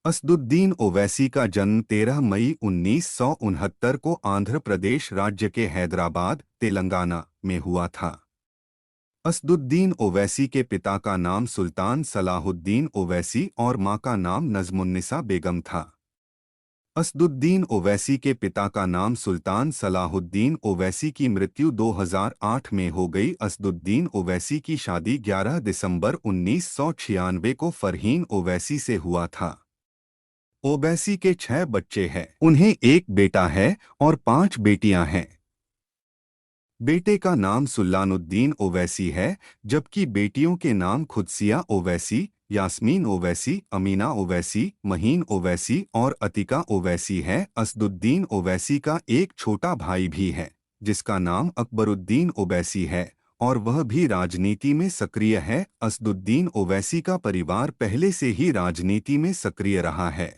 असदुद्दीन ओवैसी का जन्म 13 मई 1969 को आंध्र प्रदेश राज्य के हैदराबाद, तेलंगाना में हुआ था। असदुद्दीन ओवैसी के पिता का नाम सुल्तान सलाहुद्दीन ओवैसी और मां का नाम नज़मुन्निसा बेगम था। असदुद्दीन ओवैसी के पिता का नाम सुल्तान सलाहुद्दीन ओवैसी की मृत्यु 2008 में हो गई। असदुद्दीन ओवैसी की शादी 11 दिसंबर 1996 को फरहीन ओवैसी से हुआ था। ओवैसी के 6 बच्चे हैं। उन्हें एक बेटा है और 5 बेटियां हैं। बेटे का नाम सुल्लानुद्दीन ओवैसी है, जबकि बेटियों के नाम खुदसिया ओवैसी, यास्मीन ओवैसी, अमीना ओवैसी, महीन ओवैसी और अतिका ओवैसी है। असदुद्दीन ओवैसी का एक छोटा भाई भी है, जिसका नाम अकबरुद्दीन ओवैसी है और वह भी राजनीति में सक्रिय है। असदुद्दीन ओवैसी का परिवार पहले से ही राजनीति में सक्रिय रहा है।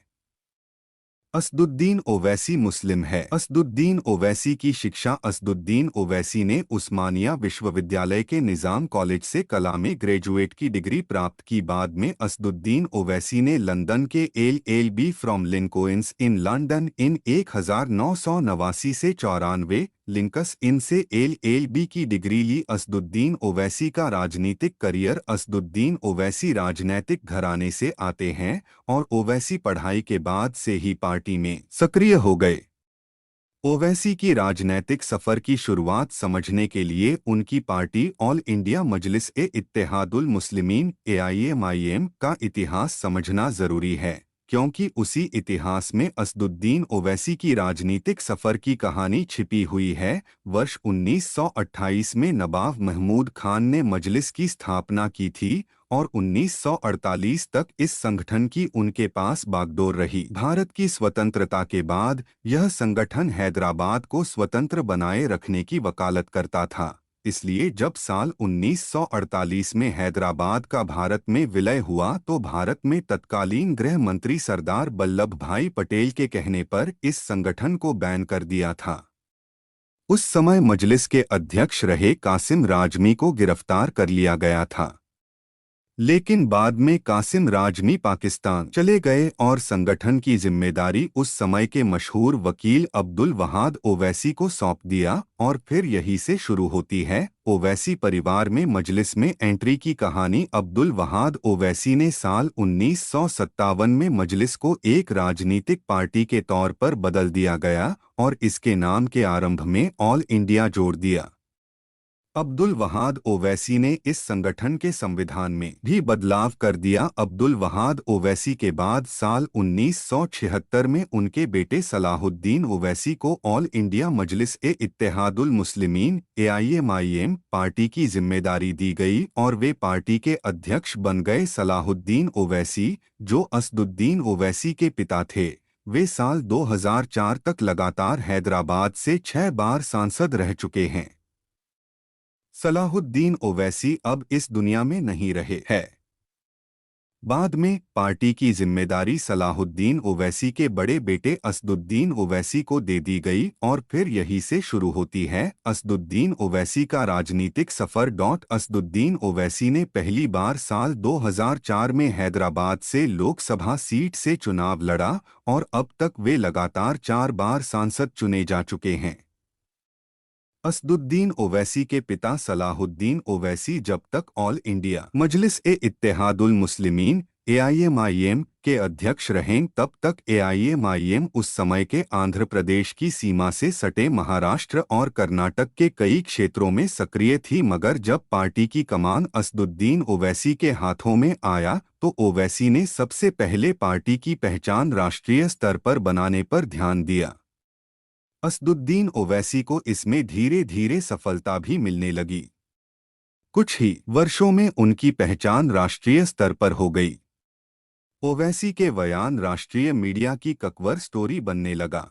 असदुद्दीन ओवैसी मुस्लिम है। असदुद्दीन ओवैसी की शिक्षा असदुद्दीन ओवैसी ने उस्मानिया विश्वविद्यालय के निज़ाम कॉलेज से कला में ग्रेजुएट की डिग्री प्राप्त की। बाद में असदुद्दीन ओवैसी ने लंदन के LLB from Lincoln's Inn London in 1989 से 94 लिंकस इन से LLB की डिग्री ली। असदुद्दीन ओवैसी का राजनीतिक करियर। असदुद्दीन ओवैसी राजनैतिक घराने से आते हैं और ओवैसी पढ़ाई के बाद से ही पार्टी में सक्रिय हो गए। ओवैसी की राजनैतिक सफर की शुरुआत समझने के लिए उनकी पार्टी ऑल इंडिया मजलिस-ए-इत्तेहादुल मुस्लिमीन AIMIM का इतिहास समझना जरूरी है, क्योंकि उसी इतिहास में असदुद्दीन ओवैसी की राजनीतिक सफर की कहानी छिपी हुई है। वर्ष 1928 में नवाब महमूद खान ने मजलिस की स्थापना की थी और 1948 तक इस संगठन की उनके पास बागडोर रही। भारत की स्वतंत्रता के बाद यह संगठन हैदराबाद को स्वतंत्र बनाए रखने की वकालत करता था। इसलिए जब साल 1948 में हैदराबाद का भारत में विलय हुआ तो भारत में तत्कालीन गृह मंत्री सरदार वल्लभ भाई पटेल के कहने पर इस संगठन को बैन कर दिया था। उस समय मजलिस के अध्यक्ष रहे कासिम राजमी को गिरफ्तार कर लिया गया था, लेकिन बाद में कासिम राजमी पाकिस्तान चले गए और संगठन की जिम्मेदारी उस समय के मशहूर वकील अब्दुल वहाद ओवैसी को सौंप दिया और फिर यही से शुरू होती है ओवैसी परिवार में मजलिस में एंट्री की कहानी। अब्दुल वहाद ओवैसी ने साल 1957 में मजलिस को एक राजनीतिक पार्टी के तौर पर बदल दिया गया और इसके नाम के आरंभ में ऑल इंडिया जोड़ दिया। अब्दुल वहाद ओवैसी ने इस संगठन के संविधान में भी बदलाव कर दिया। अब्दुल वहाद ओवैसी के बाद साल 1976 में उनके बेटे सलाहुद्दीन ओवैसी को ऑल इंडिया मजलिस-ए-इत्तेहादुल मुस्लिमीन AIMIM पार्टी की जिम्मेदारी दी गई और वे पार्टी के अध्यक्ष बन गए। सलाहुद्दीन ओवैसी, जो असदुद्दीन ओवैसी के पिता थे, वे साल 2004 तक लगातार हैदराबाद से 6 बार सांसद रह चुके हैं। सलाहुद्दीन ओवैसी अब इस दुनिया में नहीं रहे हैं। बाद में पार्टी की जिम्मेदारी सलाहुद्दीन ओवैसी के बड़े बेटे असदुद्दीन ओवैसी को दे दी गई और फिर यही से शुरू होती है असदुद्दीन ओवैसी का राजनीतिक सफर। असदुद्दीन ओवैसी ने पहली बार साल 2004 में हैदराबाद से लोकसभा सीट से चुनाव लड़ा और अब तक वे लगातार 4 बार सांसद चुने जा चुके हैं। असदुद्दीन ओवैसी के पिता सलाहुद्दीन ओवैसी जब तक ऑल इंडिया मजलिस-ए-इत्तेहादुल मुस्लिमीन AIMIM के अध्यक्ष रहें तब तक AIMIM उस समय के आंध्र प्रदेश की सीमा से सटे महाराष्ट्र और कर्नाटक के कई क्षेत्रों में सक्रिय थी, मगर जब पार्टी की कमान असदुद्दीन ओवैसी के हाथों में आया तो ओवैसी ने सबसे पहले पार्टी की पहचान राष्ट्रीय स्तर पर बनाने पर ध्यान दिया। असदुद्दीन ओवैसी को इसमें धीरे धीरे सफलता भी मिलने लगी। कुछ ही वर्षों में उनकी पहचान राष्ट्रीय स्तर पर हो गई। ओवैसी के बयान राष्ट्रीय मीडिया की ककवर स्टोरी बनने लगा।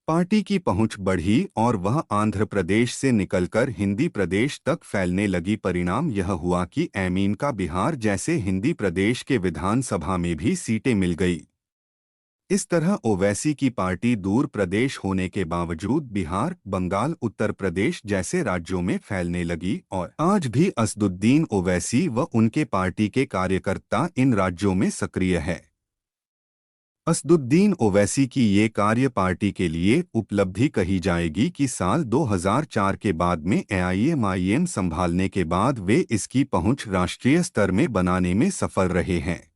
पार्टी की पहुंच बढ़ी और वह आंध्र प्रदेश से निकलकर हिंदी प्रदेश तक फैलने लगी। परिणाम यह हुआ कि एमीन का बिहार जैसे हिंदी प्रदेश के विधानसभा में भी सीटें मिल गई। इस तरह ओवैसी की पार्टी दूर प्रदेश होने के बावजूद बिहार, बंगाल, उत्तर प्रदेश जैसे राज्यों में फैलने लगी और आज भी असदुद्दीन ओवैसी व उनके पार्टी के कार्यकर्ता इन राज्यों में सक्रिय है। असदुद्दीन ओवैसी की ये कार्य पार्टी के लिए उपलब्धि कही जाएगी कि साल 2004 के बाद में एआईएमआईएम संभालने के बाद वे इसकी पहुंच राष्ट्रीय स्तर में बनाने में सफल रहे हैं।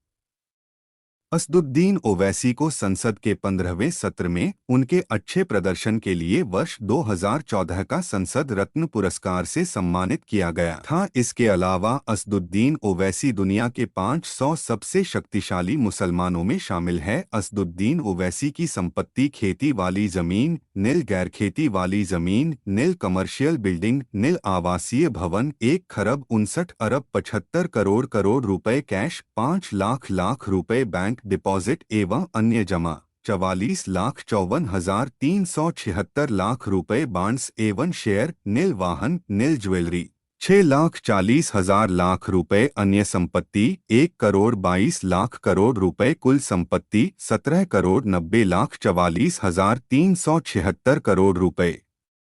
असदुद्दीन ओवैसी को संसद के 15वें सत्र में उनके अच्छे प्रदर्शन के लिए वर्ष 2014 का संसद रत्न पुरस्कार से सम्मानित किया गया था। इसके अलावा असदुद्दीन ओवैसी दुनिया के 500 सबसे शक्तिशाली मुसलमानों में शामिल है। असदुद्दीन ओवैसी की संपत्ति खेती वाली जमीन, नील गैर खेती वाली जमीन, नील कमर्शियल बिल्डिंग, नील आवासीय भवन, 1,59,75,00,00,000 रुपए कैश, 5 लाख रुपए बैंक डिपॉजिट एवं अन्य जमा, 44,54,376 रुपए बॉन्ड्स एवं शेयर, नील वाहन, नील ज्वेलरी, 6,40,000 रुपए अन्य संपत्ति, 1,22,00,00,000 रुपए कुल संपत्ति, 17,90,44,376 रुपए।